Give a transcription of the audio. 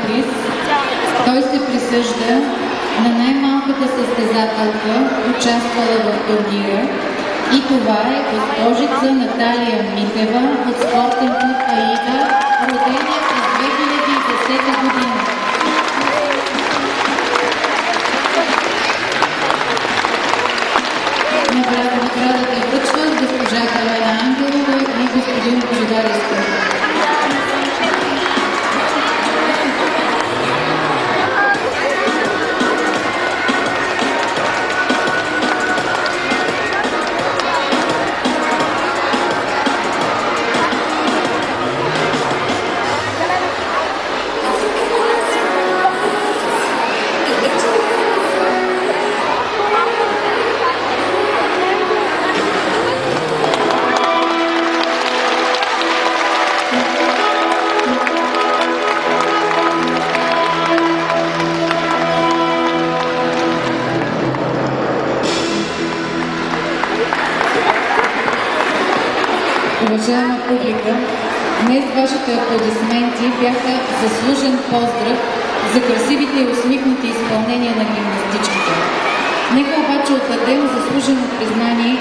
приз. Той се присъжда на най-малката състезателка, участвала в турнира, и това е госпожица Наталия Митева от спортен клуб Аида, родена през 2010 година. Наградата е връчва с госпожа Елена Ангелова и господин Божидар Искров. Уважаема публика, днес вашите аплодисменти бяха заслужен поздрав за красивите и усмихнати изпълнения на гимнастичките. Нека обаче отдадем заслужено признание